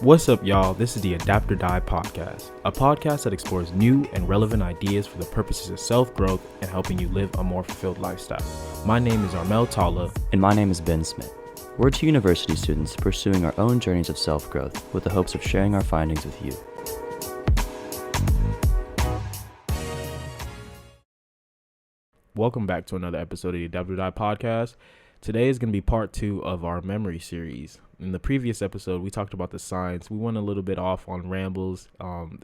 What's up, y'all? This is the Adapt or Die podcast, a podcast that explores new and relevant ideas for the purposes of self-growth and helping you live a more fulfilled lifestyle. My name is Armel Tala. And my name is Ben Smith. We're two university students pursuing our own journeys of self-growth with the hopes of sharing our findings with you. Welcome back to another episode of the Adapt or Die podcast. Today is going to be part 2 of our memory series. In the previous episode, we talked about the science. We went a little bit off on rambles.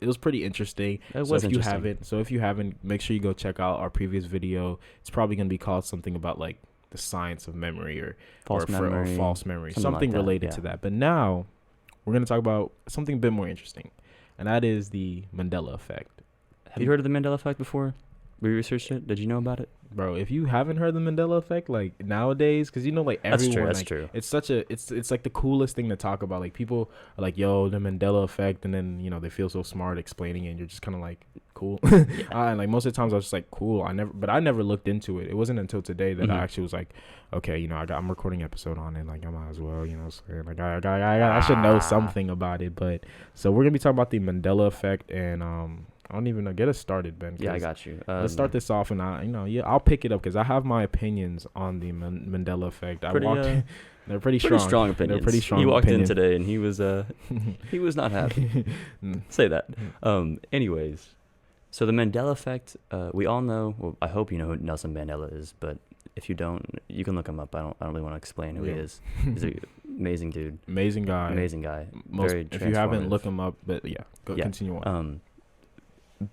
It was pretty interesting. So if you haven't, make sure you go check out our previous video. It's probably going to be called something about like the science of memory or false memory, something like related to that. But now we're going to talk about something a bit more interesting, and that is the Mandela Effect. Have you heard of the Mandela Effect before? We researched it. Did you know about it? Bro, if you haven't heard the Mandela Effect, like nowadays, because you know, like everyone, that's true. It's it's like the coolest thing to talk about. Like people are like, "Yo, the Mandela Effect," and then you know they feel so smart explaining it. And you're just kind of like, "Cool." And like most of the times, I was just like, "Cool." I never looked into it. It wasn't until today that I actually was like, "Okay, you know, I'm recording an episode on it. Like I might as well, you know, like I should know something about it." But so we're gonna be talking about the Mandela Effect and I don't even know. Get us started, Ben. Yeah, I got you. Let's start this off, and I'll pick it up because I have my opinions on the Mandela Effect. They're pretty strong opinions. They're pretty strong. He walked in today, and he was he was not happy. Say that. Anyways, so the Mandela Effect. We all know. Well, I hope you know who Nelson Mandela is, but if you don't, you can look him up. I don't really want to explain who he is. He's an amazing dude. Amazing guy. Very if you haven't, look him up. But continue on.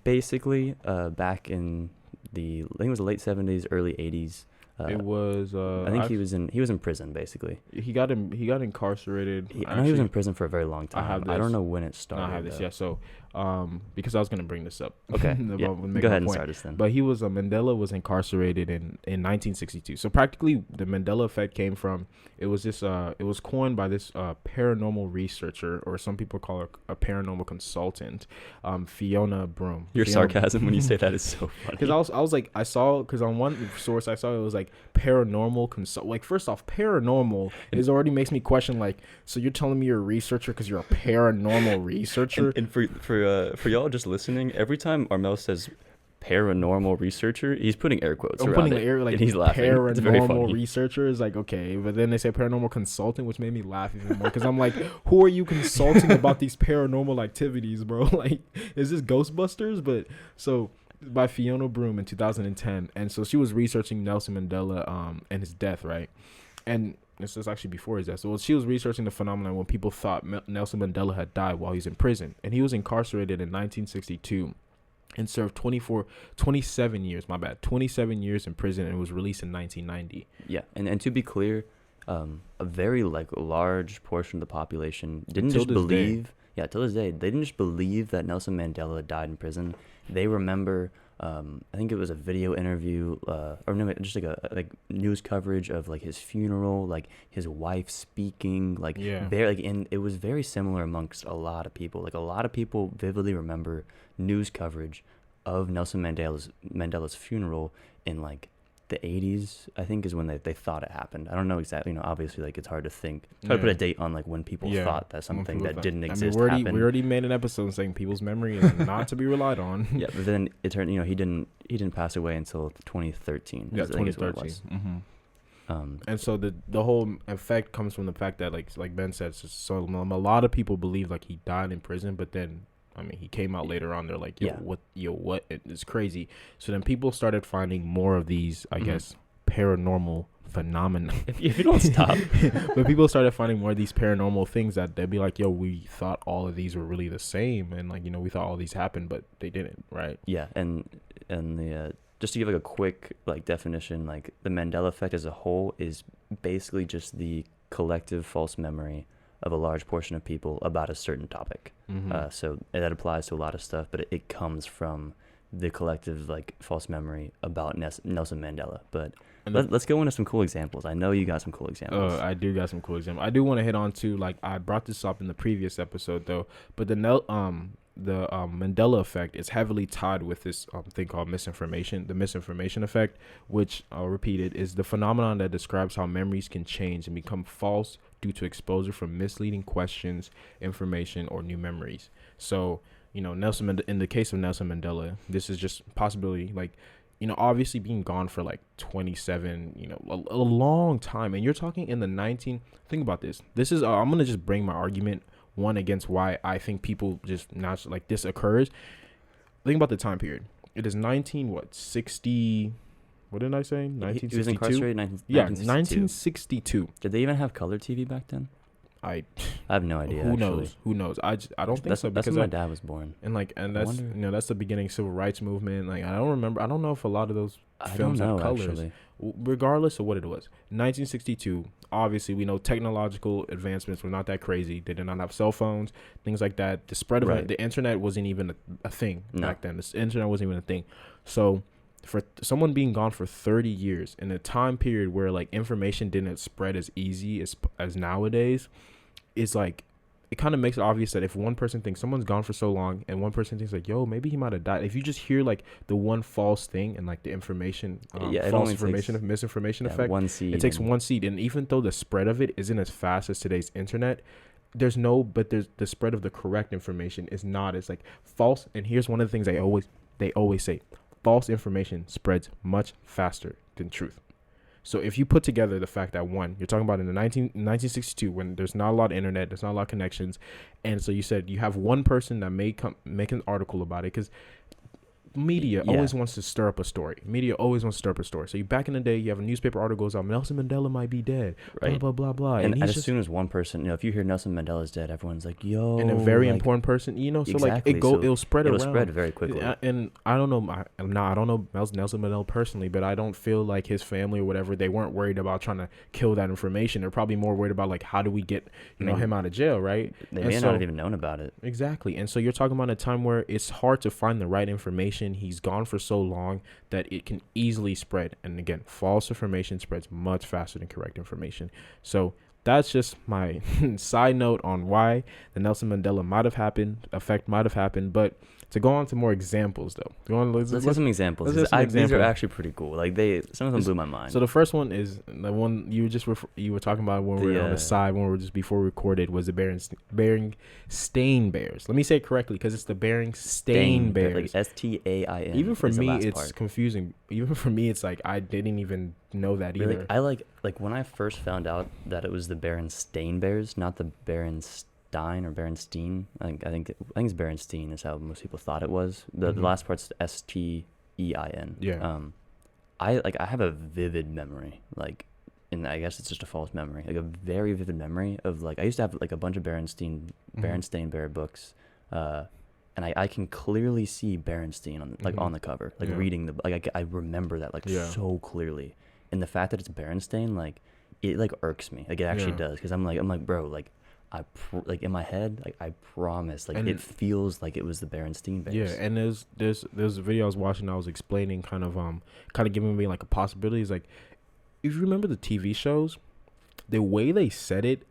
Basically, back in I think it was the late 70s, early 80s. It was. I think he was in prison. Basically, he got incarcerated. I know he was in prison for a very long time. I don't know when it started. I have this. Yeah. So, because I was gonna bring this up. Okay. Go ahead and start us then. But Mandela was incarcerated in 1962. So practically, the Mandela Effect came from. It was coined by this paranormal researcher, or some people call her a paranormal consultant, Fiona Broome. Sarcasm when you say that is so funny. Because because on one source I saw it was like paranormal consult. Like first off, paranormal already makes me question. Like, so you're telling me you're a researcher because you're a paranormal researcher? And for y'all just listening, every time Armel says paranormal researcher, he's putting air quotes around it, and he's laughing. Paranormal researcher is like, okay, but then they say paranormal consultant, which made me laugh even more because I'm like, who are you consulting about these paranormal activities, bro? Like, is this Ghostbusters? But so by Fiona Broome in 2010, and so she was researching Nelson Mandela and his death, right? And this was actually before his death. So she was researching the phenomenon when people thought Nelson Mandela had died while he was in prison, and he was incarcerated in 1962. And served 27 years in prison, and was released in 1990. Yeah, and to be clear, a very large portion of the population didn't just believe. Yeah, till this day, they didn't just believe that Nelson Mandela died in prison. They remember, I think it was a video interview, just like news coverage of like his funeral, like his wife speaking, and it was very similar amongst a lot of people. Like a lot of people vividly remember news coverage of Nelson Mandela's funeral in like the 80s, I think, is when they thought it happened. I don't know exactly. Obviously, like it's hard to put a date on like when people thought that something that didn't exist happened. We already made an episode saying people's memory is not to be relied on. Yeah, but then it turned. He didn't pass away until 2013. Yeah, 2013. And so the whole effect comes from the fact that like Ben said, so a lot of people believe like he died in prison, but then he came out later on. They're like, what? It's crazy. So then people started finding more of these, I guess, paranormal phenomena. If you don't stop. But people started finding more of these paranormal things that they'd be like, yo, we thought all of these were really the same. And like, we thought all these happened, but they didn't, right? Yeah. And the, just to give like a quick like definition, like the Mandela Effect as a whole is basically just the collective false memory of a large portion of people about a certain topic. So that applies to a lot of stuff, but it comes from the collective like false memory about Nelson Mandela. But let's go into some cool examples. I know you got some cool examples. I do got some cool examples. I do want to hit on to, like, I brought this up in the previous episode though, but the Mandela Effect is heavily tied with this thing called misinformation. The misinformation effect, which I'll repeat it, is the phenomenon that describes how memories can change and become false due to exposure from misleading questions, information, or new memories. So, you know, in the case of Nelson Mandela, this is just possibility, like, you know, obviously being gone for like 27, you know, a long time. And you're talking in the think about this. This is, I'm going to just bring my argument one against why I think people just not like this occurs. Think about the time period. It is 60, what did I say? 1962? He was incarcerated in 1962. Did they even have color TV back then? I have no idea. Who actually. knows? Who knows? I don't think so, that's because when my dad was born. And that's, you know, that's the beginning civil rights movement. Like, I don't remember. I don't know if a lot of those films had colors. Actually. Regardless of what it was, 1962. Obviously, we know technological advancements were not that crazy. They did not have cell phones, things like that. The spread of the internet wasn't even a thing back then. The internet wasn't even a thing. So, for someone being gone for 30 years in a time period where like information didn't spread as easy as nowadays, is like, it kind of makes it obvious that if one person thinks someone's gone for so long and one person thinks like, yo, maybe he might have died, if you just hear like the one false thing and like the information, false information, misinformation effect, it takes one seed. And even though the spread of it isn't as fast as today's internet, there's the spread of the correct information is not as like false. And here's one of the things they always say: false information spreads much faster than truth. So if you put together the fact that, one, you're talking about in the 1962, when there's not a lot of internet, there's not a lot of connections, and so you said you have one person that may make an article about it, because media always wants to stir up a story. So back in the day, you have a newspaper article goes out, Nelson Mandela might be dead, blah, blah, blah, blah. And as soon as one person, you know, if you hear Nelson Mandela's dead, everyone's like, yo. And a very important person, you know, so exactly. like it'll spread around. It'll spread very quickly. And I don't know Nelson Mandela personally, but I don't feel like his family or whatever, they weren't worried about trying to kill that information. They're probably more worried about like, how do we get, him out of jail, right? They may not have even known about it. Exactly. And so you're talking about a time where it's hard to find the right information. He's gone for so long that it can easily spread. And again, false information spreads much faster than correct information. So that's just my side note on why the Nelson Mandela effect might have happened. But to go on to more examples, though. Let's get some examples. These are actually pretty cool. Like some of them blew my mind. So the first one is the one you were talking about when we were on the side, when we were just before we recorded, was the Berenstain Bears. Let me say it correctly, because it's the Berenstain Bears. Like Stain. Even for me, it's confusing. Even for me, it's like I didn't even know that either. I like when I first found out that it was the Berenstain Bears, not the Berenstain or Berenstein. I think it's Berenstein is how most people thought it was. The last part's Stein. Yeah. I have a vivid memory, like, and I guess it's just a false memory, like a very vivid memory of like I used to have like a bunch of Berenstain Bear books, and I can clearly see Berenstein on the cover, like reading the I remember that so clearly, and the fact that it's Berenstain, like, it like irks me, like it actually does, because I'm like bro, like in my head, like I promise, like, and it feels like it was the Berenstain Bears. Yeah, and there's a video I was watching. I was explaining kind of giving me like a possibility. Is like, if you remember the TV shows, the way they said it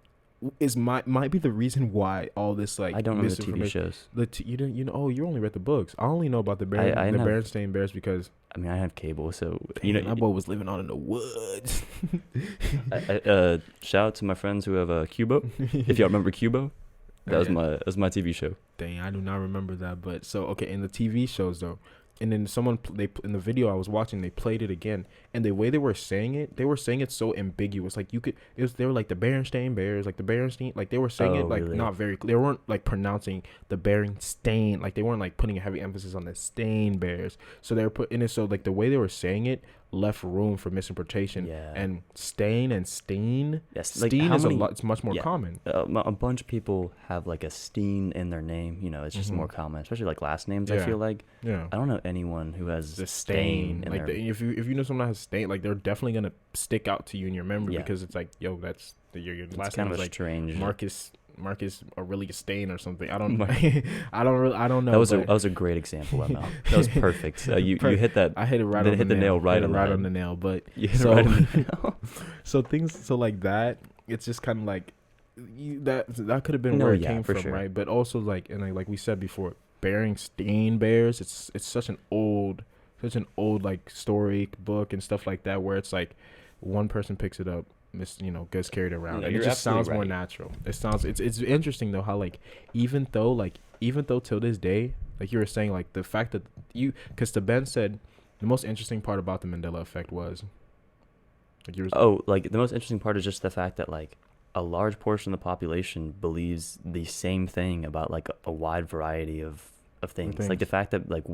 might be the reason why all this like I don't know the TV shows. You only read the books. I only know about the Berenstain Bears because I have cable, so my boy was living out in the woods. Shout out to my friends who have Cubo. If y'all remember Cubo, that was my TV show. Dang, I do not remember that. But so okay, in the TV shows though, and then in the video I was watching, they played it again, and the way they were saying it so ambiguous. Like they were like the Berenstain Bears, like the Berenstain, like they were saying it like really? Not very. They weren't like pronouncing the Berenstain, like they weren't like putting a heavy emphasis on the Stain Bears. So they were putting it so like the way they were saying it left room for misinterpretation. Yeah. And stain and steen. Yes, steen is it's much more common. A bunch of people have like a steen in their name. It's just more common, especially like last names. I feel like. Yeah. I don't know anyone who has the stain. Like if you know someone that has stain, like they're definitely gonna stick out to you in your memory because it's like, yo, that's your last name is like strange Marcus Aurelius Stain or something. I don't I don't know. That was a great example, ML. That was perfect. You hit that. I hit it right on the nail. Right on the nail. But so things so like that. It's just kind of like that could have been where it came from, sure. Right? But also like like we said before, Berenstain Bears. It's such an old like story book and stuff like that, where it's like one person picks it up gets carried around, No, and it you're just sounds absolutely more right. natural. It's interesting though how like even though till this day, like you were saying, like the fact that because the Ben said the most interesting part about the Mandela effect was like Oh, like the most interesting part is just the fact that like a large portion of the population believes the same thing about like a wide variety of things. Like the fact that like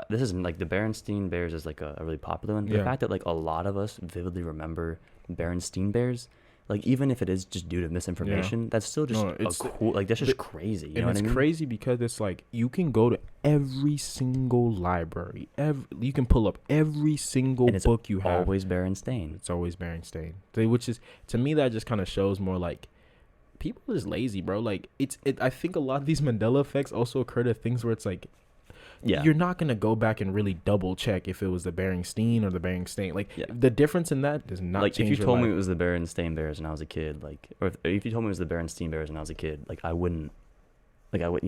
this isn't like the Berenstein Bears is like a really popular one. But the fact that like a lot of us vividly remember Berenstein Bears, like even if it is just due to misinformation, that's still just cool. Like that's just crazy. You know what I mean? Crazy because it's like you can go to every single library, you can pull up every single book you have. Always Berenstain. It's always Berenstain. Which is, to me, that just kind of shows more like people are just lazy, bro. Like I think a lot of these Mandela effects also occur to things where it's like, you're not gonna go back and really double check if it was the Berenstain or the Berenstain. Like the difference in that does not like change if you told life. me it was the Berenstain Bears and I was a kid, like, or if you told me it was the Berenstein Bears and I was a kid, like I wouldn't. Like I would,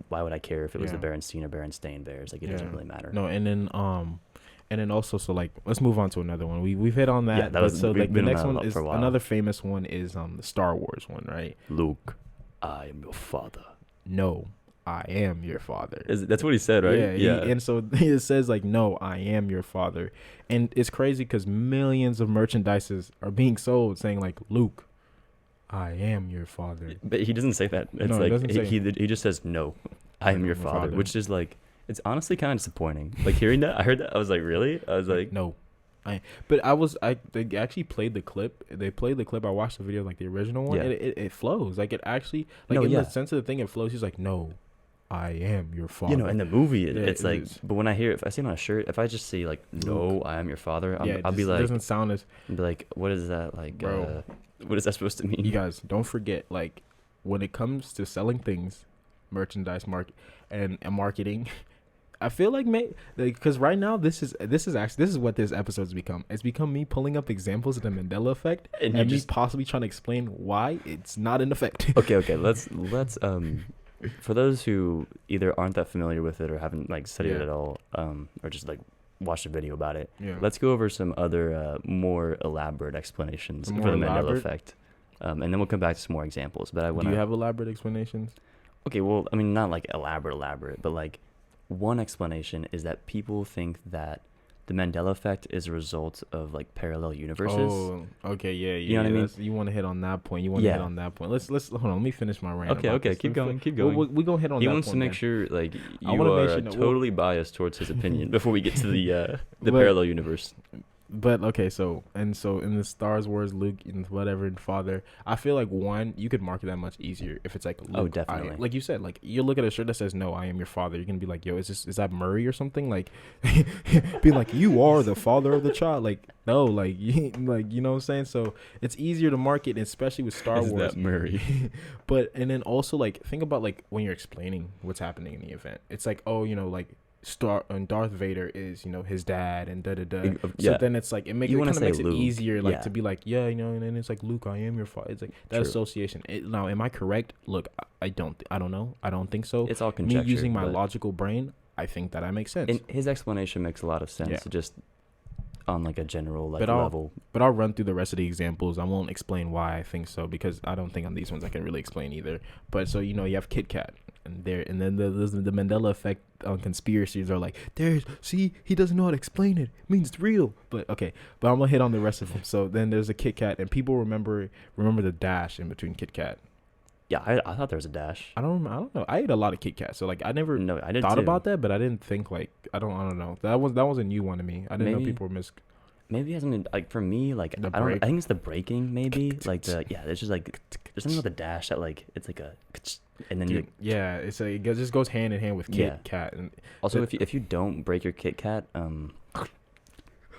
why would I care if it was the Berenstein or Berenstain Bears? Like it doesn't really matter. No, and then also, so like let's move on to another one. We've hit on that. Yeah, that was so like the next one is for a while. Another famous one is the Star Wars one, right? Luke, I am your father. No, I am your father. That's what he said, right? Yeah. And so it says like, no, I am your father, and it's crazy because millions of merchandises are being sold saying like, Luke, I am your father. But he doesn't say that. It's like he just says, no, I am your father, which is like, it's honestly kind of disappointing. Like hearing that, I heard that, I was like, really? I was like, no. They actually played the clip. They played the clip. I watched the video, like the original one. And it flows. Like it actually, like the sense of the thing, it flows. He's like, no, I am your father. In the movie, it's like, but when I hear it, if I see it on a shirt, if I just see like, no, I am your father, I'll be like, it doesn't sound as. I'll be like, what is that? Like, bro, what is that supposed to mean? You guys, don't forget, like, when it comes to selling things, merchandise and marketing, I feel like because right now this is what this episode's become. It's become me pulling up examples of the Mandela effect and me possibly trying to explain why it's not an effect. Okay. Let's for those who either aren't that familiar with it or haven't like studied it at all, or just like watched a video about it. Yeah. Let's go over some other more elaborate explanations for the Mandela effect, and then we'll come back to some more examples. But do you have elaborate explanations? Okay, well, I mean, not like elaborate, but like one explanation is that people think that the Mandela effect is a result of like parallel universes. Oh, okay, yeah. You know what I mean? You want to hit on that point. Let's hold on. Let me finish my rant. Okay. Keep going. We gonna hit on. He that wants point to make sure like you are totally biased towards his opinion before we get to the parallel universe. But okay, so in the Star Wars, Luke and whatever and father, I feel like one, you could market that much easier if it's like Luke, oh definitely, like you said, like you look at a shirt that says no, I am your father, you're gonna be like, yo, is that Murray or something? Like being like, you are the father of the child. Like no, like you know what I'm saying. So it's easier to market, especially with Star Wars. That Murray? But and then also like think about like when you're explaining what's happening in the event, it's like, oh, like Darth Vader is his dad and so then it's like it makes it easier like to be like and then it's like, Luke, I am your father. It's like that association. Now am I correct? Look, I don't know. I don't think so. It's all conjecture. Me using my logical brain, I think that makes sense. And his explanation makes a lot of sense. Just on like a general level. But I'll run through the rest of the examples. I won't explain why I think so because I don't think on these ones I can really explain either. But so you have Kit Kat. And then the Mandela effect on conspiracies are like, see, he doesn't know how to explain it. It means it's real. But I'm gonna hit on the rest of them. So then there's a Kit Kat, and people remember the dash in between Kit Kat. Yeah, I thought there was a dash. I don't know. I ate a lot of Kit Kat, so like I never thought about that, but I didn't think like I don't know. That was a new one to me. I didn't know people were Maybe it hasn't like for me like I think it's the breaking maybe like it's just like there's something with the dash that like it's like a and then it's like it just goes hand in hand with Kit Kat. And also if you don't break your Kit Kat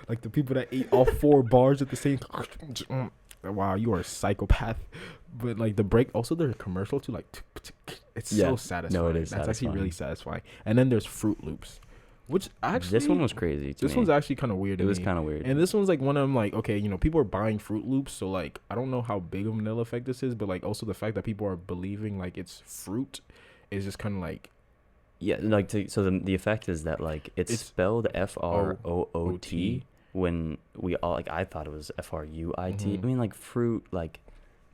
like the people that ate all 4 bars at the same time, wow, you are a psychopath. But like the break, also there's a commercial too, like it's so satisfying. No, it is. That's actually really satisfying. And then there's Fruit Loops. Which actually, this one was crazy. This one's actually kind of weird. It was kind of weird. And this one's like one of them, like, okay, people are buying Fruit Loops, so like I don't know how big of a Mandela effect this is, but like also the fact that people are believing like it's fruit is just kind of like, so the effect is that like it's spelled FROOT, when we all like I thought it was fruit. Mhm. I mean, like fruit, like.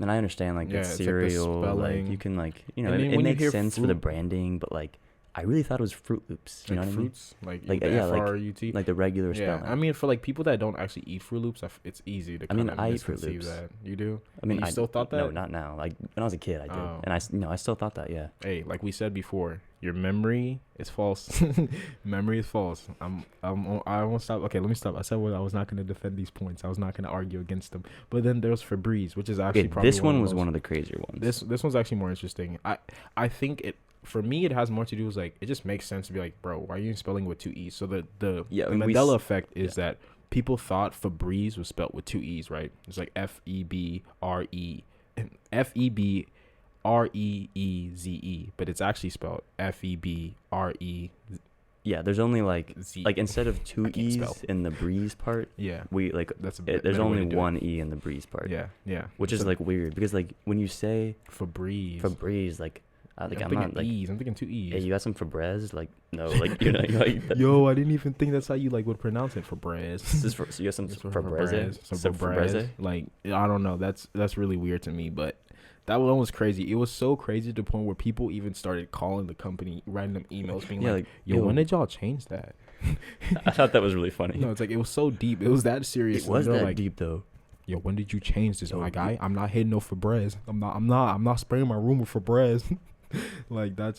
Man, I understand like Yeah, it's it's like the cereal, like spelling. you can like And it, then it when you makes hear sense for the fruit, branding, but like I really thought it was Fruit Loops. You like know what I mean? fruits, like Like the yeah, FRUT. like the regular Yeah, I spelling. mean, for like people that don't actually eat Fruit Loops, it's easy to I mean, kind of I eat Fruit misconceive Loops. that. You do, I mean, and you still thought no, that? not now. Like when I was a kid, I did, Oh, and I still thought that. Yeah. hey, like we said before, your memory is false. Memory is false. I won't stop. Okay, let me stop. I said I was not going to defend these points. I was not going to argue against them. But then there's Febreze, which is actually Okay, probably this one was most, one of the crazier ones. this one's actually more interesting. I think it for me it has more to do with like it just makes sense to be like, bro, why are you spelling with two e's? So the Yeah, the I mean, Mandela effect is yeah. that people thought Febreze was spelled with two e's, right? It's like Febreze, but it's actually spelled Febre. Yeah, there's only like Z. instead of two I can't e's spell. in the breeze part, Yeah, we like that's a there's better way only to do one it. e in the breeze part. Yeah, yeah. Which is So like weird because like when you say Febreze. Febreze, like I'm I'm thinking not like e's. I'm thinking two hey, e's. you got some Febreze? Like no, like you're not like that, Yo, I didn't even think that's how you like would pronounce it. Febreze. this is for, so you got some It's for Febreze? Some Some Febreze. Like I don't know. That's really weird to me. But that one was crazy. It was so crazy to the point where people even started calling the company random emails, being Yeah, like, "Yo, when did y'all change that?" I thought that was really funny. No, it's like it was so deep. It was that serious. It was They're that like, deep though. "Yo, when did you change this, Yo, my guy? I'm not hitting no Febreze. I'm not spraying my room with Febreze." Like that's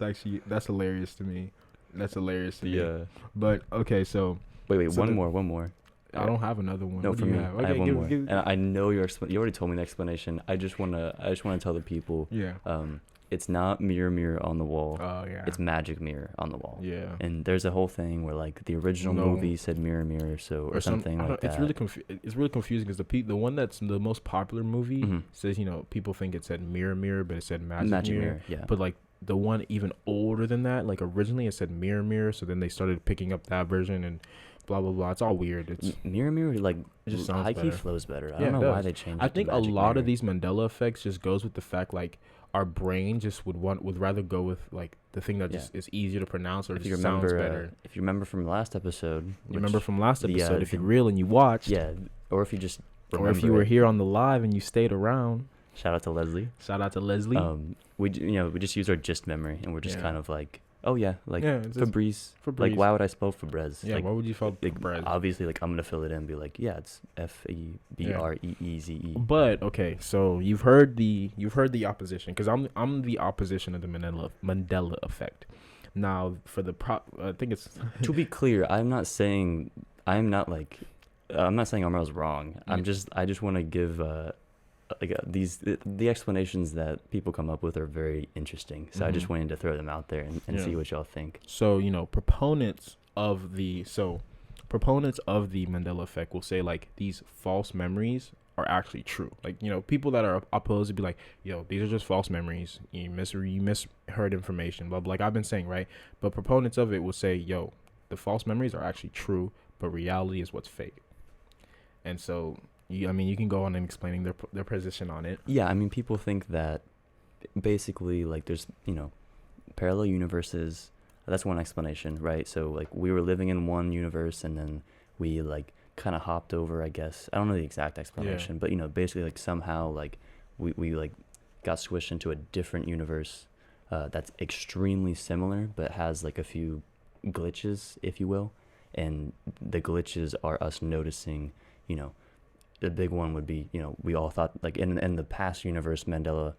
hilarious to me. That's hilarious to me. Yeah. But okay, so Wait, So one more. I don't have another one. No, What for do you me, have? I have Okay, one more. give- And I know you already told me the explanation. I just wanna tell the people. Yeah. It's not mirror on the wall. Oh yeah. It's magic mirror on the wall. Yeah. And there's a whole thing where like the original No. movie said mirror, so or something I like don't- that. It's really confusing because the one that's the most popular movie Mhm. says people think it said mirror, but it said magic mirror. Yeah. But like the one even older than that, like originally it said mirror, so then they started picking up that version and blah blah blah. It's all weird. It's Mirror like it just sounds high key better. flows better. I Yeah, don't it know why does. they changed. I it to think a magic lot mirror. of these Mandela effects just goes with the fact like our brain just would rather go with like the thing that just is easier to pronounce or If you just sounds remember, better. if you remember from last episode, You remember from last the, episode, if the- you're real and you watched, yeah, or if you just or if you were it, here on the live and you stayed around, shout out to Leslie. shout out to Leslie. We just use our gist memory and we're just Yeah. kind of like, oh yeah, like yeah, it's just Febreze. Febreze. Like why would I spell Febreze? Yeah, like, why would you spell like, Febreze? obviously, like I'm gonna fill it in and be like, yeah, it's Febreeze. But okay, so you've heard the opposition because I'm the opposition of the Mandela effect. Now for the I think it's To be clear, I'm not saying Armel's wrong. I just want to give the explanations that people come up with are very interesting. So I just Mhm. wanted to throw them out there and Yeah. see what y'all think. So proponents of the Mandela effect will say like these false memories are actually true. Like people that are opposed to be like, yo, these are just false memories. You misheard information. But like I've been saying, right? But proponents of it will say, yo, the false memories are actually true, but reality is what's fake. And so you can go on and explaining their position on it. Yeah, I mean, people think that basically like there's parallel universes. That's one explanation, right? So like we were living in one universe and then we like kind of hopped over, I guess. I don't know the exact explanation, but basically like somehow like we like got squished into a different universe that's extremely similar but has like a few glitches, if you will. And the glitches are us noticing, the big one would be, we all thought like in the past universe, Nelson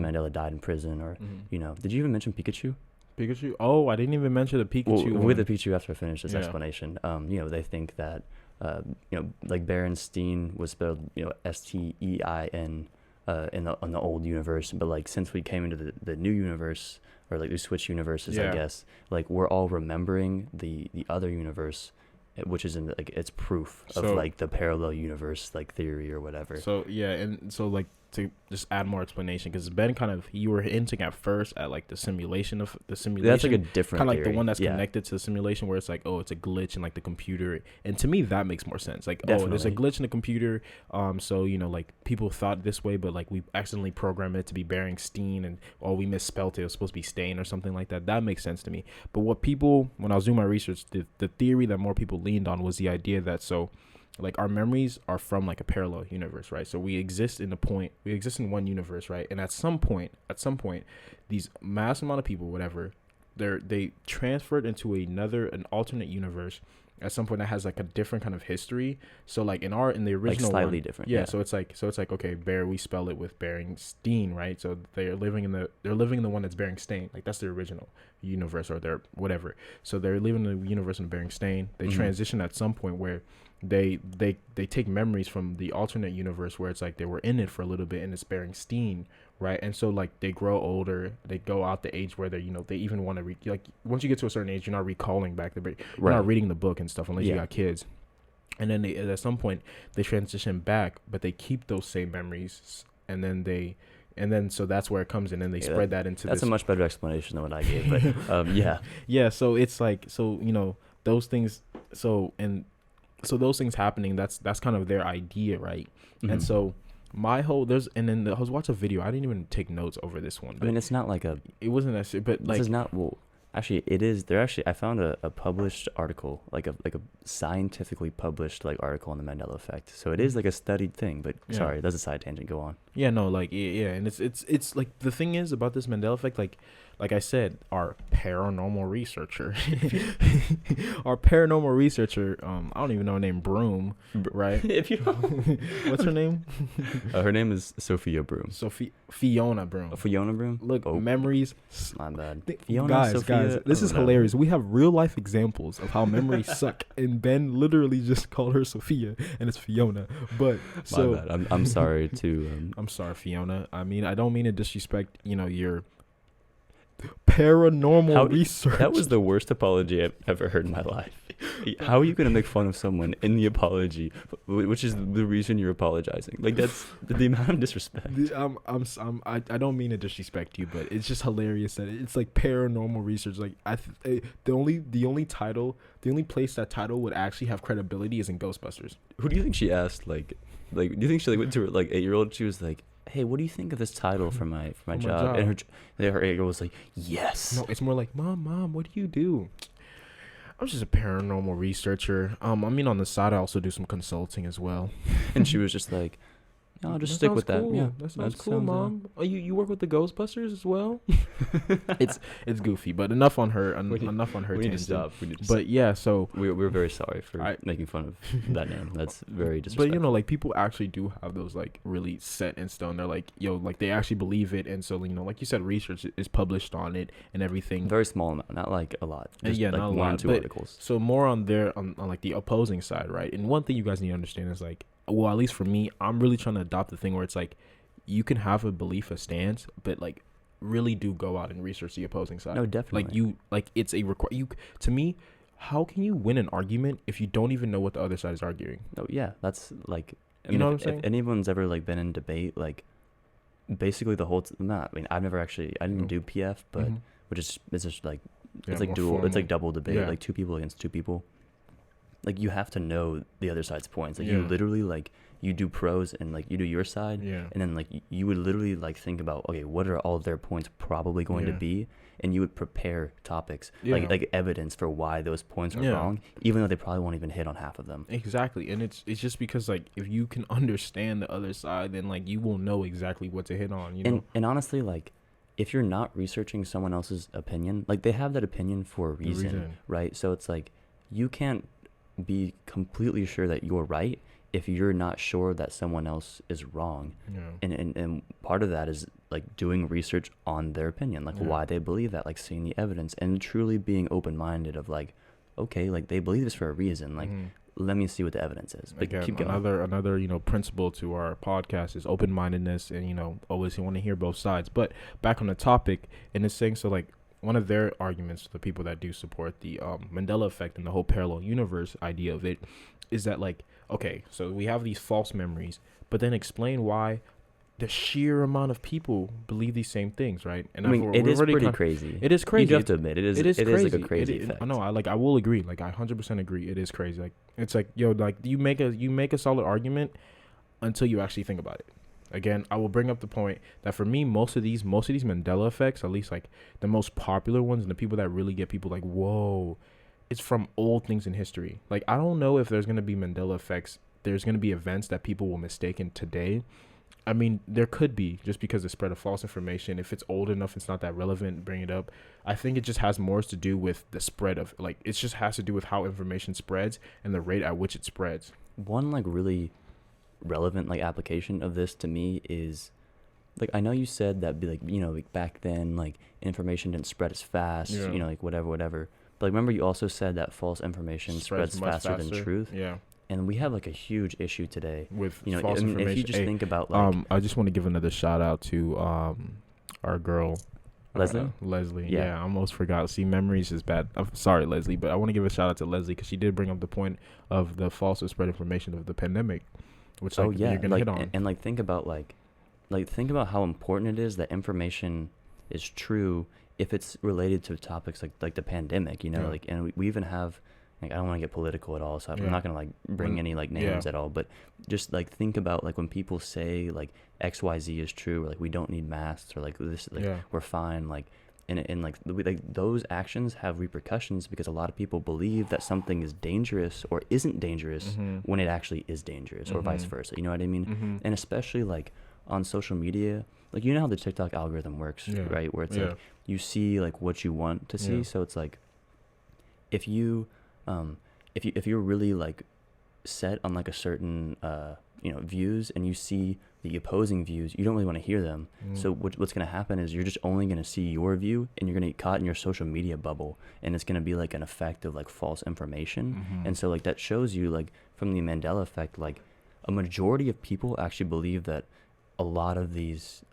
Mandela died in prison, or did you even mention Pikachu? Pikachu? Oh, I didn't even mention the Pikachu. Well, with the Pikachu, after I finish this Yeah. explanation, they think that, like Berenstein was spelled, Stein, in the old universe, but like since we came into the new universe, or like we switch universes, I guess, like we're all remembering the other universe, which is like it's proof of like the parallel universe like theory or whatever. So yeah, and so like to just add more explanation, because Ben you were hinting at first at like the simulation. That's like a different kind of like theory. the one that's connected to the simulation, where it's like, oh, it's a glitch in like the computer. And to me that makes more sense. Like, oh, there's a glitch in the computer, so like people thought this way, but like we accidentally programmed it to be Berenstein, and we misspelled it was supposed to be Stain or something like that. That makes sense to me. But when I was doing my research, the theory that more people leaned on was the idea that like our memories are from like a parallel universe, right? So we exist in one universe, right? And at some point, these mass amount of people, whatever, they transferred into an alternate universe at some point that has like a different kind of history. So like in the original like slightly one, different. yeah. So it's like okay, we spell it with Beringstein, right? So they're living in the one that's Beringstein, like that's their original universe or their whatever. So they're living in the universe in Beringstein. They transition at some point where they take memories from the alternate universe where it's like they were in it for a little bit and it's Beringstein, right? And so like they grow older, they go out the age where they they even want to like once you get to a certain age, you're not recalling back you're not reading the book and stuff unless you got kids. And then at some point they transition back, but they keep those same memories, and then so that's where it comes in, and they spread that into that's a much better explanation than what I gave, but yeah. So it's like, so those things, so those things happening, that's kind of their idea, right? And so my whole I was watching a video. I didn't even take notes over this one. I mean, it's not like it wasn't that, but like this is not actually it is. I found a published article, like a scientifically published like article on the Mandela Effect. So it is like a studied thing. But sorry, that's a side tangent. Go on. Yeah, no, like yeah, and it's like the thing is about this Mandela Effect, like I said, our paranormal researcher, I don't even know her name, Broom, right? If you what's her name? Her name is Sophia Broom. Fiona Broom. Fiona Broom. Look, memories. My bad. Fiona, guys, this is hilarious. We have real life examples of how memories suck, and Ben literally just called her Sophia, and it's Fiona. But so my bad. I'm sorry to. I'm sorry, Fiona. I mean, I don't mean to disrespect, your paranormal research. That was the worst apology I've ever heard in my life. How are you going to make fun of someone in the apology, which is the reason you're apologizing? Like, that's the amount of disrespect. I don't mean to disrespect you, but it's just hilarious that it's like paranormal research. Like the only place that title would actually have credibility is in Ghostbusters. Who do you think she asked? Like do you think she went to her 8-year-old? She was like, hey, what do you think of this title for my job? And her 8-year-old was like, yes. No, it's more like, mom, what do you do? I'm just a paranormal researcher. I mean, on the side, I also do some consulting as well. And she was just like, no, I'll just stick with that. Yeah, that sounds cool, Mom. Oh, you work with the Ghostbusters as well? It's goofy, but enough on her. Enough on her. We need to stop. But yeah, so we're very sorry for making fun of that name. That's very disrespectful. But like people actually do have those like really set in stone. They're like, like they actually believe it, and so like you said, research is published on it and everything. Very small amount, not like a lot. Just not a lot. 1 or 2 articles. So more on like the opposing side, right? And one thing you guys need to understand is like, well, at least for me, I'm really trying to adopt the thing where it's like you can have a belief, a stance, but like really do go out and research the opposing side. No, definitely. It's a to me, how can you win an argument if you don't even know what the other side is arguing? Oh yeah, that's like, I mean, what I'm saying? If anyone's ever like been in debate, like basically the whole I mean, I didn't do PF, but which is it's just like it's like dual, formal. It's like double debate, like 2 people against 2 people. Like you have to know the other side's points. Like you literally like you do pros and like you do your side, and then like you would literally like think about, okay, what are all of their points probably going to be, and you would prepare topics like evidence for why those points are wrong, even though they probably won't even hit on half of them. Exactly, and it's just because like if you can understand the other side, then like you will know exactly what to hit on. And honestly, like if you're not researching someone else's opinion, like they have that opinion for a reason. Right? So it's like you can't be completely sure that you're right if you're not sure that someone else is wrong. And part of that is like doing research on their opinion, like why they believe that, like seeing the evidence and truly being open-minded of like, okay, like they believe this for a reason, like let me see what the evidence is. But again, keep going. Another principle to our podcast is open-mindedness, and always you want to hear both sides. But back on the topic, and it's saying, so like one of their arguments, the people that do support the Mandela Effect and the whole parallel universe idea of it, is that like, okay, so we have these false memories, but then explain why the sheer amount of people believe these same things, right? And I mean, it is pretty crazy. It is crazy. You have to admit, it is crazy. Like a crazy effect. I will agree. Like I 100% agree. It is crazy. Like it's like, like you make a solid argument until you actually think about it. Again, I will bring up the point that for me, most of these Mandela effects, at least like the most popular ones and the people that really get people like, whoa, it's from old things in history. Like, I don't know if there's going to be Mandela effects. There's going to be events that people will mistake in today. I mean, there could be, just because the spread of false information. If it's old enough, it's not that relevant, bring it up. I think it just has more to do with the spread of, like, it just has to do with how information spreads and the rate at which it spreads. One, like, really relevant, like, application of this to me is, like, I know you said that, like, you know, like, back then, like, information didn't spread as fast, you know, like, whatever. But, like, remember you also said that false information spreads faster than truth? Yeah. And we have, like, a huge issue today with, you know, false information. If you just think about, like, I just want to give another shout out to our girl Leslie. Yeah, I almost forgot. See, memories is bad. I'm sorry, Leslie, but I want to give a shout out to Leslie because she did bring up the point of the false or spread information of the pandemic, which, like, you're gonna hit on. And like, think about how important it is that information is true if it's related to topics like the pandemic, you know, like, and we even have, like, I don't want to get political at all, so I'm not gonna, like, bring any, like, names at all, but just, like, think about, like, when people say, like, XYZ is true, or, like, we don't need masks, or, like, this, like, we're fine, like, and like those actions have repercussions because a lot of people believe that something is dangerous or isn't dangerous when it actually is dangerous, or vice versa. You know what I mean? And especially, like, on social media, like, you know how the TikTok algorithm works, right? Where it's like you see, like, what you want to see. So it's like, if you're really, like, set on, like, a certain you know, views, and you see the opposing views, you don't really want to hear them. So what's going to happen is you're just only going to see your view, and you're going to get caught in your social media bubble, and it's going to be, like, an effect of, like, false information. And so, like, that shows you, like, from the Mandela effect, like, a majority of people actually believe that a lot of these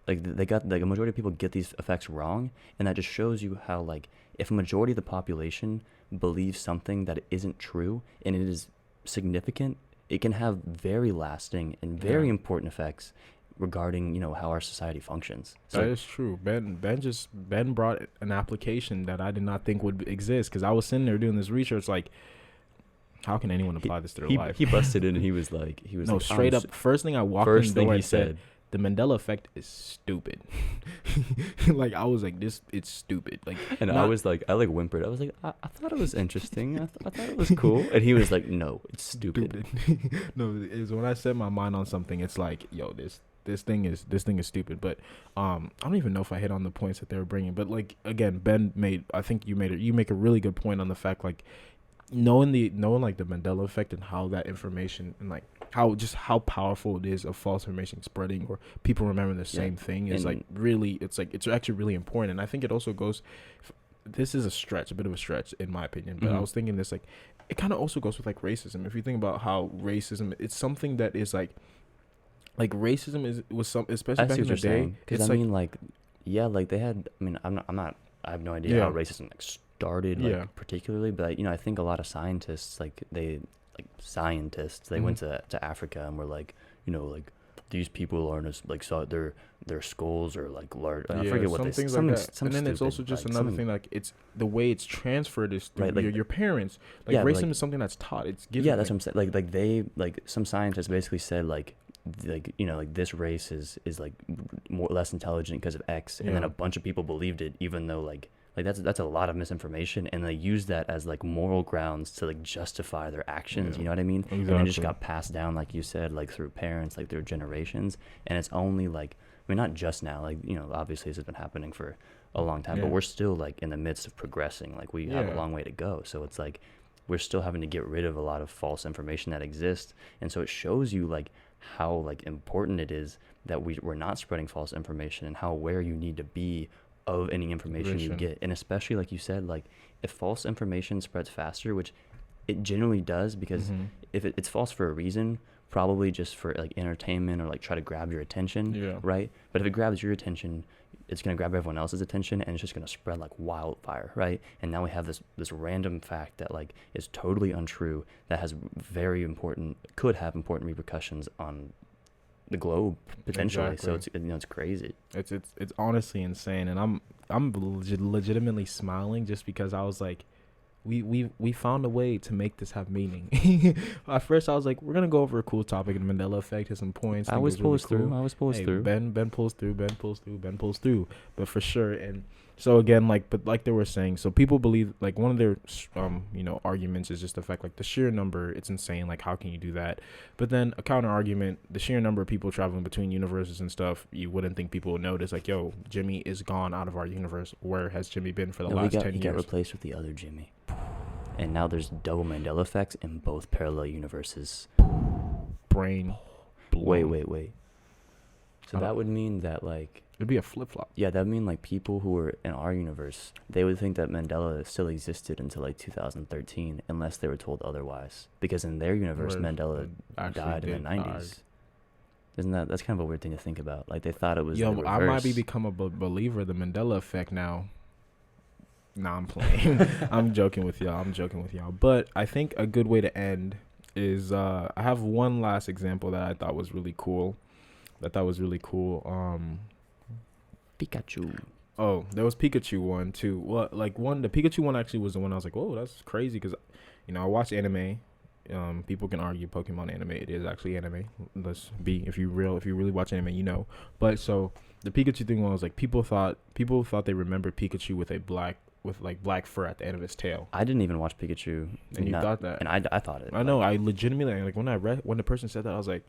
like, a majority of people get these effects wrong, and that just shows you how, like, if a majority of the population believes something that isn't true and it is significant, it can have very lasting and very important effects regarding, you know, how our society functions. So that is true. Ben brought an application that I did not think would exist, because I was sitting there doing this research, like, how can anyone apply this to their life? He busted in, and he was like, straight up. First thing I walked in the door, he said, the Mandela effect is stupid. Like, I was like, it's stupid. Like, and I was like, I, like, whimpered. I was like, I thought it was interesting. I thought it was cool. And he was like, no, it's stupid. No, it's when I set my mind on something, it's like, yo, this thing is stupid. But I don't even know if I hit on the points that they were bringing. But, like, again, I think you make a really good point on the fact, like, knowing like the Mandela effect and how that information, and, like, how powerful it is of false information spreading, or people remembering the same thing, is, like, really, it's actually really important. And I think it also goes, this is a bit of a stretch in my opinion, but I was thinking this, like, it kind of also goes with, like, racism. If you think about how racism, it's something that is like racism was some, especially back in the day, because I mean, like, like, they had, I mean, I have no idea how racism, like, started, like, particularly, but, you know, I think a lot of scientists, they went to Africa and were like, you know, like, these people aren't as, like, saw their skulls are, like, large. I forget what they said. Like that. And then it's also just, like, another thing, like, it's the way it's transferred is through like, your parents. Like, racism, like, is something that's taught. It's given. That's what I'm saying. Like they, like, some scientists basically said, like, you know, like, this race is like less intelligent because of X, and then a bunch of people believed it, even though, like that's a lot of misinformation, and they use that as, like, moral grounds to, like, justify their actions. You know what I mean? Exactly. And it just got passed down, like you said, like, through parents, like, through generations. And it's only, like, I mean, not just now, like, you know, obviously this has been happening for a long time, but we're still, like, in the midst of progressing. Like, we have a long way to go. So it's like we're still having to get rid of a lot of false information that exists. And so it shows you, like, how, like, important it is that we're not spreading false information, and how aware you need to be of any information you get. And especially, like you said, like, if false information spreads faster, which it generally does, because if it's false for a reason, probably just for, like, entertainment, or, like, try to grab your attention, right? But if it grabs your attention, it's going to grab everyone else's attention, and it's just going to spread like wildfire, right? And now we have this random fact that, like, is totally untrue, that has could have important repercussions on the globe potentially. Exactly. So it's, you know, it's crazy. It's honestly insane, and I'm legitimately smiling just because I was like, we found a way to make this have meaning. At first I was like, we're gonna go over a cool topic, the Mandela effect, hit some points. I was pulls through. Ben pulls through. But for sure, and So again, like, but like they were saying, so people believe, like, one of their arguments is just the fact, like, the sheer number, it's insane, like, how can you do that? But then a counter argument, the sheer number of people traveling between universes and stuff, you wouldn't think people would notice, like, yo, Jimmy is gone out of our universe. Where has Jimmy been for the last 10 years? He got replaced with the other Jimmy, and now there's double Mandela effects in both parallel universes. Brain blown. Wait. So that would mean that, like, it'd be a flip-flop. Yeah, that would mean, like, people who were in our universe, they would think that Mandela still existed until, like, 2013, unless they were told otherwise. Because in their universe, Mandela died in the 90s. That's kind of a weird thing to think about. Like, they thought it was the reverse. I might become a believer of the Mandela effect now. Nah, I'm playing. I'm joking with y'all. But I think a good way to end is, I have one last example that I thought was really cool. Pikachu. Oh, there was Pikachu one too. Well, like, the Pikachu one actually was the one I was like, oh, that's crazy, because, I watch anime. People can argue Pokemon anime. It is actually anime. Let's be, if you really watch anime, But so the Pikachu thing was like, people thought they remembered Pikachu with black fur at the end of his tail. I didn't even watch Pikachu. And you thought that? And I thought it. I know. I legitimately, like, when the person said that, I was like,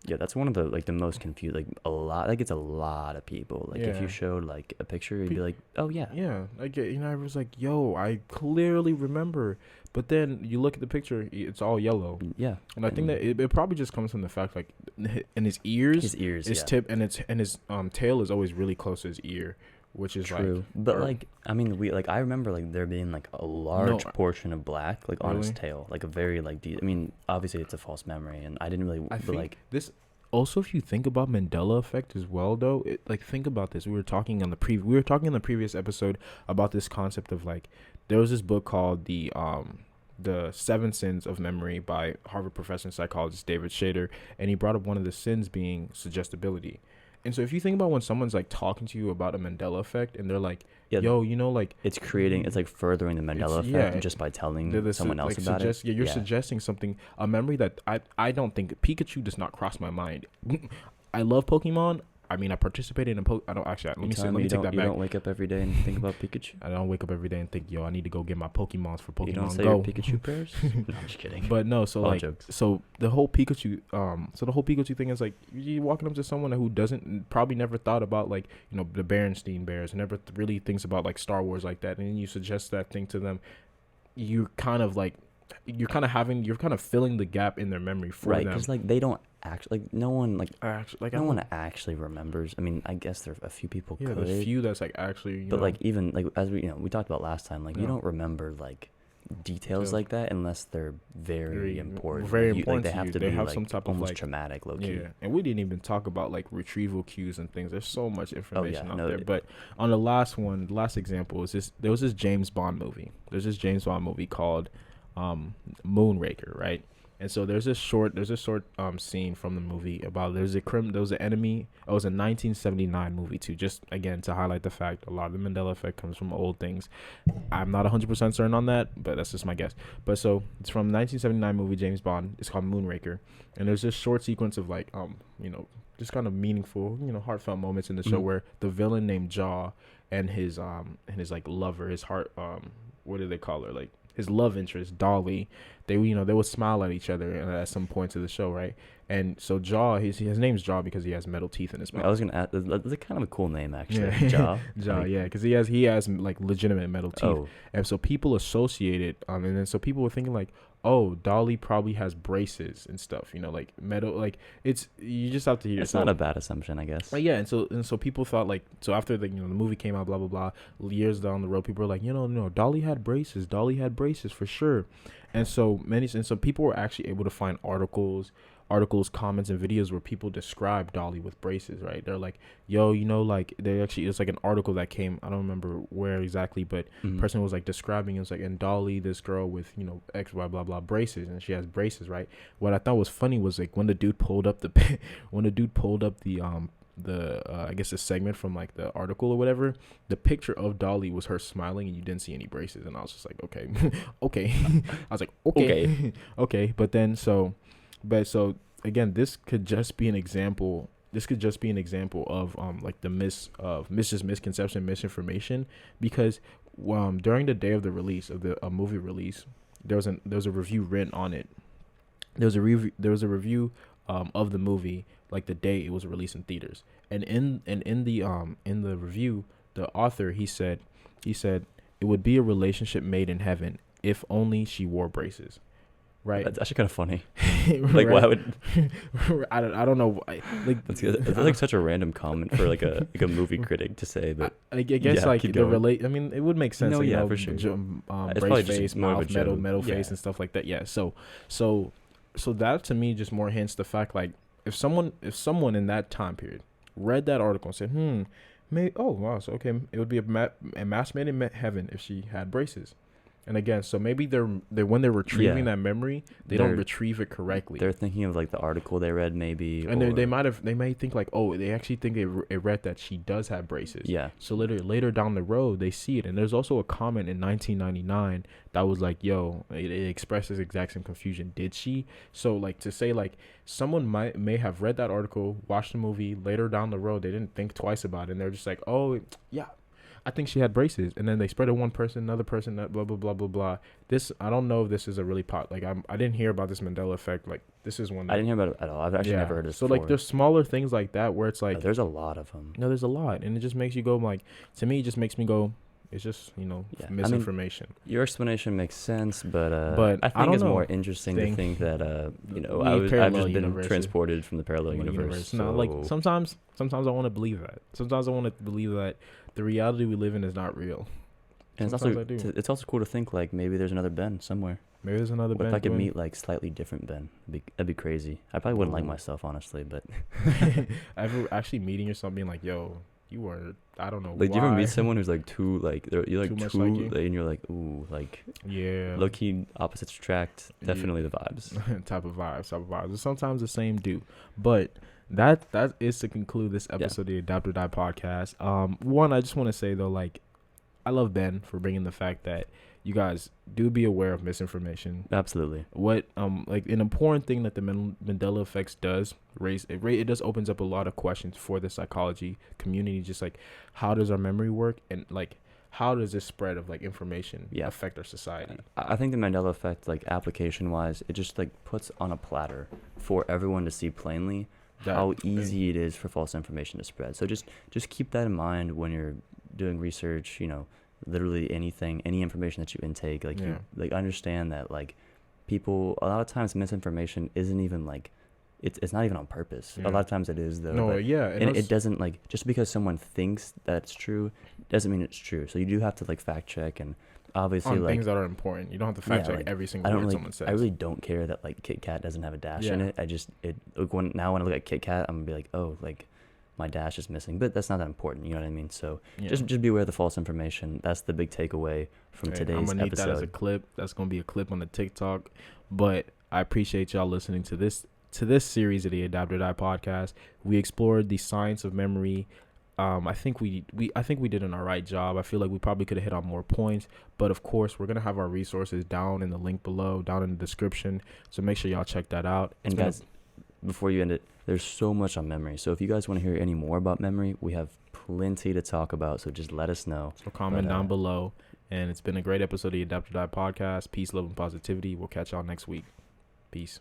yeah, that's one of the, like, the most confused, like, it's a lot of people. Like, if you showed, like, a picture, you'd be like, oh, yeah. Yeah. Like, I was like, yo, I clearly remember. But then you look at the picture, it's all yellow. Yeah. And I think that it probably just comes from the fact, like, in his ears, his tip and his tail is always really close to his ear, which is true. But like, I mean, I remember, like, there being, like, a large portion of black, like, on his tail, like a very, like, deep. I mean, obviously it's a false memory, and I didn't really. But like this. Also, if you think about Mandela effect as well, though, think about this. We were talking in the previous episode about this concept of, like, there was this book called the 7 Sins of Memory by Harvard professor and psychologist David Shader, and he brought up one of the sins being suggestibility. And so if you think about when someone's, like, talking to you about a Mandela effect, and they're like, yo, like, it's like furthering the Mandela effect just by telling someone else about it. Yeah, you're suggesting something, a memory that I don't think. Pikachu does not cross my mind. I love Pokemon. I mean, I participated in I don't actually. Let me take that back. You don't wake up every day and think about Pikachu? I don't wake up every day and think, yo, I need to go get my Pokemons for Pokemon Go. You don't say your Pikachu prayers? No, I'm just kidding. But no, so, all like, jokes. So the whole Pikachu thing is, like, you walking up to someone who probably never thought about, like, the Berenstain Bears, and never really thinks about, like, Star Wars like that, and then you suggest that thing to them. You're kind of filling the gap in their memory for them. Right, because, like, they don't actually, like, no one actually remembers. I mean, I guess there are a few people could. There's a few that's, like, actually, but like, even, like, as we talked about last time, like, you don't remember, like, details like that unless they're very important. Very important. Like, they have to be, have like, some type almost of, like, traumatic, low key. Yeah, and we didn't even talk about, like, retrieval cues and things. There's so much information out there. Yeah. But on the last example is there was this James Bond movie. There's this James Bond movie called Moonraker, right? And so there's this short scene from the movie about there was an enemy. It was a 1979 movie too. Just again to highlight the fact a lot of the Mandela effect comes from old things. I'm not 100% certain on that, but that's just my guess. But so it's from 1979 movie James Bond. It's called Moonraker, and there's this short sequence of, like, just kind of meaningful, heartfelt moments in the show where the villain named Jaw and his like lover, his heart, what do they call her, like, his love interest Dolly, they would smile at each other at some points of the show, right? And so Jaw, his name's Jaw because he has metal teeth in his mouth. I was gonna add, that's kind of a cool name, actually. Yeah. Jaw, yeah, because he has like legitimate metal teeth, and so people associate it, and then so people were thinking, like, oh, Dolly probably has braces and stuff, like metal, like, it's, you just have to hear. It's not a bad assumption, I guess. Yeah, and so people thought, like, so after the the movie came out, blah blah blah, years down the road, people were like, no, Dolly had braces for sure, and so people were actually able to find articles, comments, and videos where people describe Dolly with braces, right? They're like, yo, like, it's like an article that came, I don't remember where exactly, but person was, like, describing, it was like, and Dolly, this girl with, X, Y, blah, blah, braces, and she has braces, right? What I thought was funny was, like, when the dude pulled up the I guess the segment from, like, the article or whatever, the picture of Dolly was her smiling and you didn't see any braces, and I was just like, okay. Okay. I was like, okay. Okay. But so again, this could just be an example this could just be an example of like the misconception, misinformation, because during the day of the release of the movie release, there was a review written on it. There was a review of the movie like the day it was released in theaters, and in the review, the author he said it would be a relationship made in heaven if only she wore braces. Right. That's actually kind of funny. Like, why would I don't know. Like, that's like such a random comment for like a movie critic to say, but I guess like the relate. I mean, it would make sense. No, like, yeah, for sure. Brace face, mouth, metal yeah. face, and stuff like that. Yeah. So that to me just more hints the fact like if someone in that time period read that article and said, so okay, it would be a match made in heaven if she had braces. And again, so maybe they're when they're retrieving that memory, they don't retrieve it correctly. They're thinking of like the article they read, maybe, and they may think like, oh, they actually think it read that she does have braces. Yeah. So later down the road, they see it, and there's also a comment in 1999 that was like, yo, it expresses exact same confusion. Did she? So like to say like someone may have read that article, watched the movie, later down the road, they didn't think twice about it, and they're just like, oh yeah, I think she had braces, and then they spread it one person, another person, that blah blah blah blah blah. This I don't know if this is a really like I didn't hear about this Mandela effect. Like this is one I didn't hear about it at all. I've actually never heard of this. So like there's smaller things like that where it's like there's a lot of them. No, there's a lot, and it just makes you go like, to me it just makes me go, it's just misinformation. I mean, your explanation makes sense, but I think don't it's know. more interesting to think that I've just been transported from the parallel universe. So. No, like sometimes I want to believe that. Sometimes I want to believe that the reality we live in is not real. And it's also cool to think like maybe there's another Ben somewhere. Maybe there's another Ben. If I could meet like slightly different Ben, that'd be crazy. I probably wouldn't like myself honestly, but ever actually meeting yourself being like, yo, you were, I don't know. Like, do you ever meet someone who's like too like you're like too like you? and you're like, ooh, like yeah, low key opposites attract. Definitely the vibes. type of vibes. And sometimes the same do, but. That is to conclude this episode of the Adapt or Die podcast. One, I just want to say though, like, I love Ben for bringing the fact that you guys do be aware of misinformation. Absolutely. What like an important thing that the Mandela Effect does raise it does opens up a lot of questions for the psychology community. Just like how does our memory work, and like how does this spread of like information affect our society? I think the Mandela Effect, like application wise, it just like puts on a platter for everyone to see plainly how easy it is for false information to spread. So just keep that in mind when you're doing research, literally any information that you intake, like you like understand that like people, a lot of times misinformation isn't even like it's not even on purpose. A lot of times it is though. And it doesn't like, just because someone thinks that's true doesn't mean it's true. So you do have to like fact check, and obviously on like things that are important. You don't have to fact check every single word someone says. I really don't care that like Kit Kat doesn't have a dash in it. I just when I look at Kit Kat, I'm gonna be like, oh, like my dash is missing, but that's not that important. You know what I mean? So just be aware of the false information. That's the big takeaway from today's episode. I'm gonna need that as a clip. That's gonna be a clip on the TikTok. But I appreciate y'all listening to this series of the Adapt or Die podcast. We explored the science of memory. I think we did an alright job. I feel like we probably could have hit on more points, but of course we're gonna have our resources down in the link below, down in the description. So make sure y'all check that out. And guys, before you end it, there's so much on memory. So if you guys want to hear any more about memory, we have plenty to talk about. So just let us know. So comment down below. And it's been a great episode of the Adapt or Die podcast. Peace, love, and positivity. We'll catch y'all next week. Peace.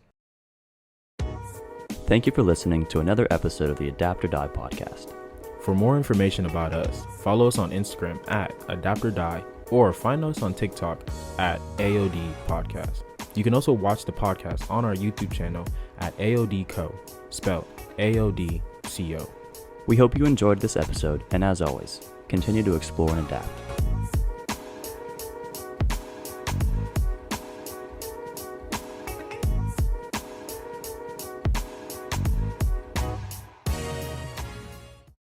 Thank you for listening to another episode of the Adapt or Die podcast. For more information about us, follow us on Instagram at Adapt or Die, or find us on TikTok at AOD Podcast. You can also watch the podcast on our YouTube channel at AOD Co, spelled AODCO. We hope you enjoyed this episode, and as always, continue to explore and adapt.